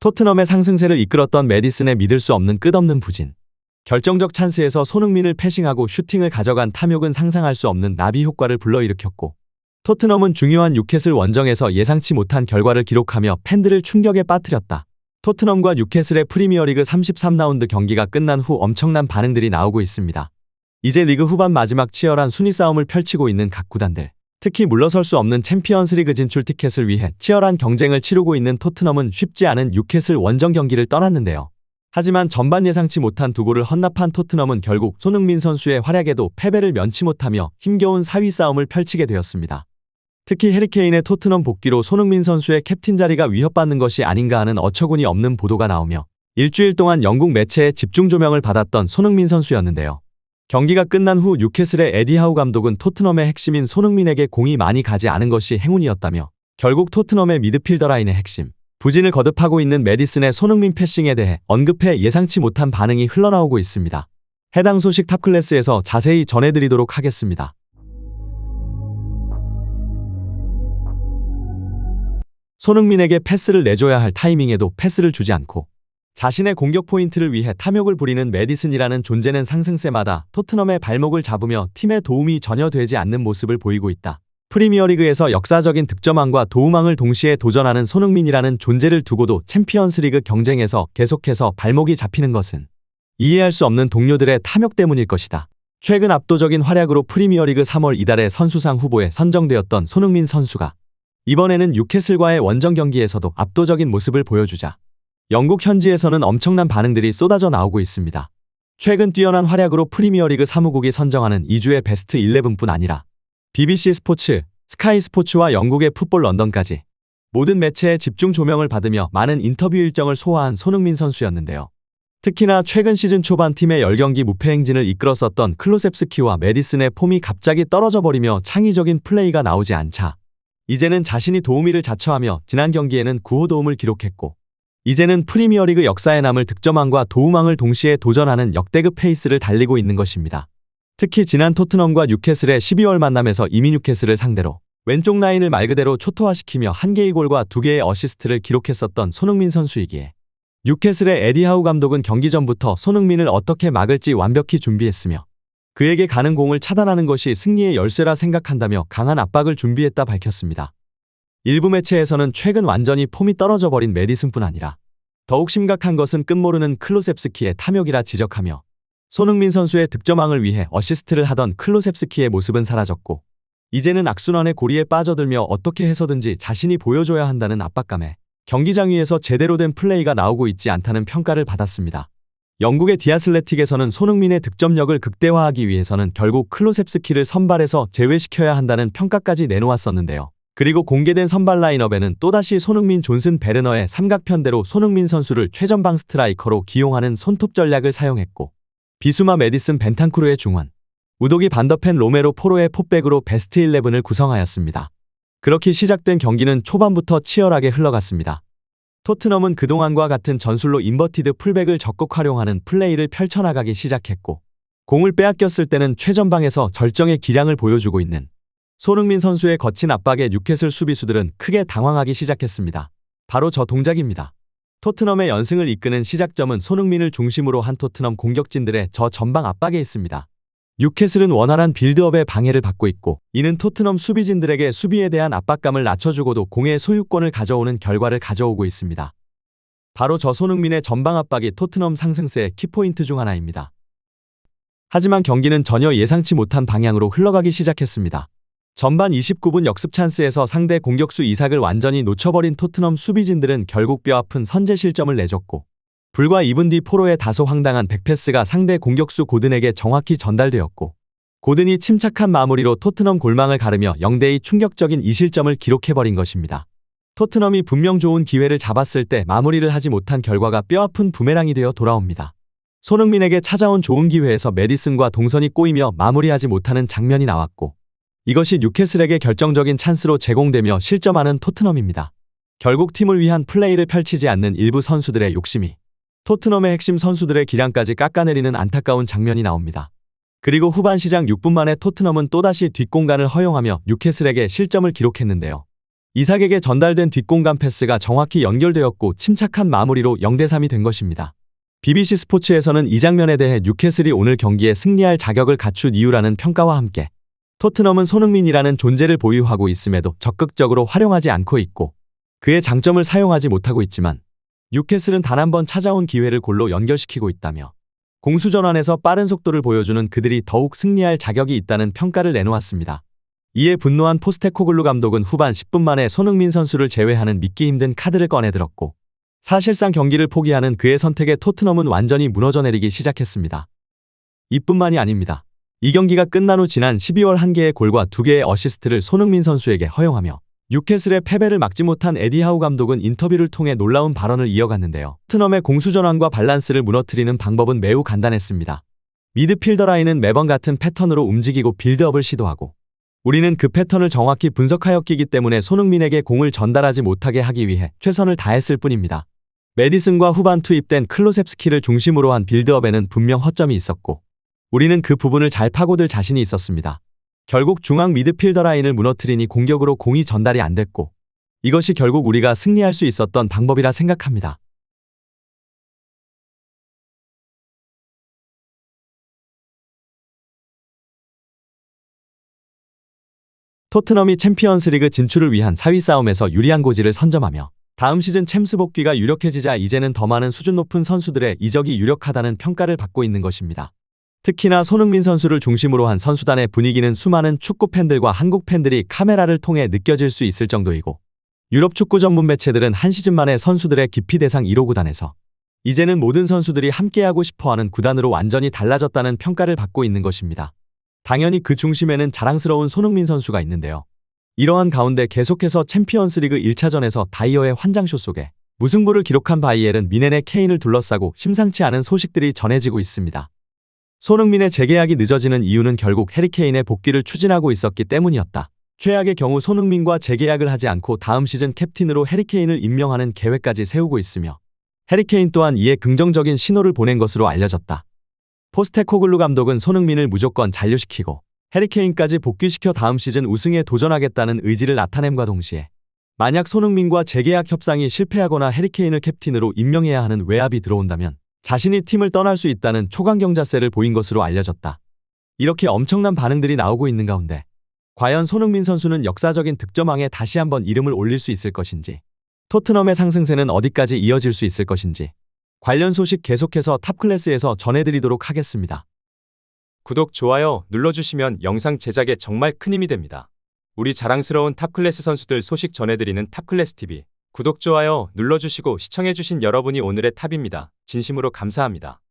토트넘의 상승세를 이끌었던 메디슨의 믿을 수 없는 끝없는 부진. 결정적 찬스에서 손흥민을 패싱하고 슈팅을 가져간 탐욕은 상상할 수 없는 나비 효과를 불러일으켰고, 토트넘은 중요한 뉴캐슬 원정에서 예상치 못한 결과를 기록하며 팬들을 충격에 빠뜨렸다. 토트넘과 뉴캐슬의 프리미어리그 33라운드 경기가 끝난 후 엄청난 반응들이 나오고 있습니다. 이제 리그 후반 마지막 치열한 순위 싸움을 펼치고 있는 각 구단들, 특히 물러설 수 없는 챔피언스리그 진출 티켓을 위해 치열한 경쟁을 치르고 있는 토트넘은 쉽지 않은 뉴캐슬 원정 경기를 떠났는데요. 하지만 전반 예상치 못한 두 골을 헌납한 토트넘은 결국 손흥민 선수의 활약에도 패배를 면치 못하며 힘겨운 4위 싸움을 펼치게 되었습니다. 특히 해리케인의 토트넘 복귀로 손흥민 선수의 캡틴 자리가 위협받는 것이 아닌가 하는 어처구니 없는 보도가 나오며 일주일 동안 영국 매체의 집중 조명을 받았던 손흥민 선수였는데요. 경기가 끝난 후 뉴캐슬의 에디 하우 감독은 토트넘의 핵심인 손흥민에게 공이 많이 가지 않은 것이 행운이었다며 결국 토트넘의 미드필더 라인의 핵심, 부진을 거듭하고 있는 메디슨의 손흥민 패싱에 대해 언급해 예상치 못한 반응이 흘러나오고 있습니다. 해당 소식 탑클래스에서 자세히 전해드리도록 하겠습니다. 손흥민에게 패스를 내줘야 할 타이밍에도 패스를 주지 않고 자신의 공격 포인트를 위해 탐욕을 부리는 메디슨이라는 존재는 상승세마다 토트넘의 발목을 잡으며 팀에 도움이 전혀 되지 않는 모습을 보이고 있다. 프리미어리그에서 역사적인 득점왕과 도움왕을 동시에 도전하는 손흥민이라는 존재를 두고도 챔피언스리그 경쟁에서 계속해서 발목이 잡히는 것은 이해할 수 없는 동료들의 탐욕 때문일 것이다. 최근 압도적인 활약으로 프리미어리그 3월 이달의 선수상 후보에 선정되었던 손흥민 선수가 이번에는 뉴캐슬과의 원정 경기에서도 압도적인 모습을 보여주자 영국 현지에서는 엄청난 반응들이 쏟아져 나오고 있습니다. 최근 뛰어난 활약으로 프리미어리그 사무국이 선정하는 2주의 베스트 11뿐 아니라 BBC 스포츠, 스카이 스포츠와 영국의 풋볼 런던까지 모든 매체의 집중 조명을 받으며 많은 인터뷰 일정을 소화한 손흥민 선수였는데요. 특히나 최근 시즌 초반 팀의 10경기 무패 행진을 이끌었었던 클로셉스키와 메디슨의 폼이 갑자기 떨어져 버리며 창의적인 플레이가 나오지 않자 이제는 자신이 도우미를 자처하며 지난 경기에는 9호 도움을 기록했고 이제는 프리미어리그 역사에 남을 득점왕과 도움왕을 동시에 도전하는 역대급 페이스를 달리고 있는 것입니다. 특히 지난 토트넘과 뉴캐슬의 12월 만남에서 이미 뉴캐슬을 상대로 왼쪽 라인을 말 그대로 초토화시키며 1개의 골과 2개의 어시스트를 기록했었던 손흥민 선수이기에 뉴캐슬의 에디 하우 감독은 경기 전부터 손흥민을 어떻게 막을지 완벽히 준비했으며 그에게 가는 공을 차단하는 것이 승리의 열쇠라 생각한다며 강한 압박을 준비했다 밝혔습니다. 일부 매체에서는 최근 완전히 폼이 떨어져 버린 메디슨뿐 아니라 더욱 심각한 것은 끝모르는 클로셉스키의 탐욕이라 지적하며 손흥민 선수의 득점왕을 위해 어시스트를 하던 클로셉스키의 모습은 사라졌고 이제는 악순환의 고리에 빠져들며 어떻게 해서든지 자신이 보여줘야 한다는 압박감에 경기장 위에서 제대로 된 플레이가 나오고 있지 않다는 평가를 받았습니다. 영국의 디아슬레틱에서는 손흥민의 득점력을 극대화하기 위해서는 결국 클로셉스키를 선발에서 제외시켜야 한다는 평가까지 내놓았었는데요. 그리고 공개된 선발 라인업에는 또다시 손흥민 존슨 베르너의 삼각편대로 손흥민 선수를 최전방 스트라이커로 기용하는 손톱 전략을 사용했고 비수마 메디슨 벤탄쿠르의 중원, 우도기 반더펜 로메로 포로의 포백으로 베스트 11을 구성하였습니다. 그렇게 시작된 경기는 초반부터 치열하게 흘러갔습니다. 토트넘은 그동안과 같은 전술로 인버티드 풀백을 적극 활용하는 플레이를 펼쳐나가기 시작했고 공을 빼앗겼을 때는 최전방에서 절정의 기량을 보여주고 있는 손흥민 선수의 거친 압박에 뉴캐슬 수비수들은 크게 당황하기 시작했습니다. 바로 저 동작입니다. 토트넘의 연승을 이끄는 시작점은 손흥민을 중심으로 한 토트넘 공격진들의 저 전방 압박에 있습니다. 뉴캐슬은 원활한 빌드업에 방해를 받고 있고 이는 토트넘 수비진들에게 수비에 대한 압박감을 낮춰주고도 공의 소유권을 가져오는 결과를 가져오고 있습니다. 바로 저 손흥민의 전방 압박이 토트넘 상승세의 키포인트 중 하나입니다. 하지만 경기는 전혀 예상치 못한 방향으로 흘러가기 시작했습니다. 전반 29분 역습 찬스에서 상대 공격수 이삭을 완전히 놓쳐버린 토트넘 수비진들은 결국 뼈아픈 선제 실점을 내줬고 불과 2분 뒤 포로의 다소 황당한 백패스가 상대 공격수 고든에게 정확히 전달되었고 고든이 침착한 마무리로 토트넘 골망을 가르며 0대2 충격적인 2실점을 기록해버린 것입니다. 토트넘이 분명 좋은 기회를 잡았을 때 마무리를 하지 못한 결과가 뼈아픈 부메랑이 되어 돌아옵니다. 손흥민에게 찾아온 좋은 기회에서 메디슨과 동선이 꼬이며 마무리하지 못하는 장면이 나왔고 이것이 뉴캐슬에게 결정적인 찬스로 제공되며 실점하는 토트넘입니다. 결국 팀을 위한 플레이를 펼치지 않는 일부 선수들의 욕심이 토트넘의 핵심 선수들의 기량까지 깎아내리는 안타까운 장면이 나옵니다. 그리고 후반 시작 6분 만에 토트넘은 또다시 뒷공간을 허용하며 뉴캐슬에게 실점을 기록했는데요. 이삭에게 전달된 뒷공간 패스가 정확히 연결되었고 침착한 마무리로 0대3이 된 것입니다. BBC 스포츠에서는 이 장면에 대해 뉴캐슬이 오늘 경기에 승리할 자격을 갖춘 이유라는 평가와 함께 토트넘은 손흥민이라는 존재를 보유하고 있음에도 적극적으로 활용하지 않고 있고 그의 장점을 사용하지 못하고 있지만 뉴캐슬은 단 한 번 찾아온 기회를 골로 연결시키고 있다며 공수전환에서 빠른 속도를 보여주는 그들이 더욱 승리할 자격이 있다는 평가를 내놓았습니다. 이에 분노한 포스테코글루 감독은 후반 10분 만에 손흥민 선수를 제외하는 믿기 힘든 카드를 꺼내들었고 사실상 경기를 포기하는 그의 선택에 토트넘은 완전히 무너져 내리기 시작했습니다. 이뿐만이 아닙니다. 이 경기가 끝난 후 지난 12월 1개의 골과 2개의 어시스트를 손흥민 선수에게 허용하며 뉴캐슬의 패배를 막지 못한 에디 하우 감독은 인터뷰를 통해 놀라운 발언을 이어갔는데요. 토트넘의 공수전환과 밸런스를 무너뜨리는 방법은 매우 간단했습니다. 미드필더 라인은 매번 같은 패턴으로 움직이고 빌드업을 시도하고 우리는 그 패턴을 정확히 분석하였기 때문에 손흥민에게 공을 전달하지 못하게 하기 위해 최선을 다했을 뿐입니다. 메디슨과 후반 투입된 클로셉스키를 중심으로 한 빌드업에는 분명 허점이 있었고 우리는 그 부분을 잘 파고들 자신이 있었습니다. 결국 중앙 미드필더 라인을 무너뜨리니 공격으로 공이 전달이 안 됐고 이것이 결국 우리가 승리할 수 있었던 방법이라 생각합니다. 토트넘이 챔피언스리그 진출을 위한 4위 싸움에서 유리한 고지를 선점하며 다음 시즌 챔스 복귀가 유력해지자 이제는 더 많은 수준 높은 선수들의 이적이 유력하다는 평가를 받고 있는 것입니다. 특히나 손흥민 선수를 중심으로 한 선수단의 분위기는 수많은 축구 팬들과 한국 팬들이 카메라를 통해 느껴질 수 있을 정도이고 유럽 축구 전문 매체들은 한 시즌 만에 선수들의 기피 대상 1호 구단에서 이제는 모든 선수들이 함께하고 싶어하는 구단으로 완전히 달라졌다는 평가를 받고 있는 것입니다. 당연히 그 중심에는 자랑스러운 손흥민 선수가 있는데요. 이러한 가운데 계속해서 챔피언스리그 1차전에서 다이어의 환장쇼 속에 무승부를 기록한 바이엘은 미넨의 케인을 둘러싸고 심상치 않은 소식들이 전해지고 있습니다. 손흥민의 재계약이 늦어지는 이유는 결국 해리케인의 복귀를 추진하고 있었기 때문이었다. 최악의 경우 손흥민과 재계약을 하지 않고 다음 시즌 캡틴으로 해리케인을 임명하는 계획까지 세우고 있으며 해리케인 또한 이에 긍정적인 신호를 보낸 것으로 알려졌다. 포스테코글루 감독은 손흥민을 무조건 잔류시키고 해리케인까지 복귀시켜 다음 시즌 우승에 도전하겠다는 의지를 나타냄과 동시에 만약 손흥민과 재계약 협상이 실패하거나 해리케인을 캡틴으로 임명해야 하는 외압이 들어온다면 자신이 팀을 떠날 수 있다는 초강경 자세를 보인 것으로 알려졌다. 이렇게 엄청난 반응들이 나오고 있는 가운데 과연 손흥민 선수는 역사적인 득점왕에 다시 한번 이름을 올릴 수 있을 것인지 토트넘의 상승세는 어디까지 이어질 수 있을 것인지 관련 소식 계속해서 탑클래스에서 전해드리도록 하겠습니다. 구독, 좋아요 눌러주시면 영상 제작에 정말 큰 힘이 됩니다. 우리 자랑스러운 탑클래스 선수들 소식 전해드리는 탑클래스TV 구독, 좋아요 눌러주시고 시청해주신 여러분이 오늘의 탑입니다. 진심으로 감사합니다.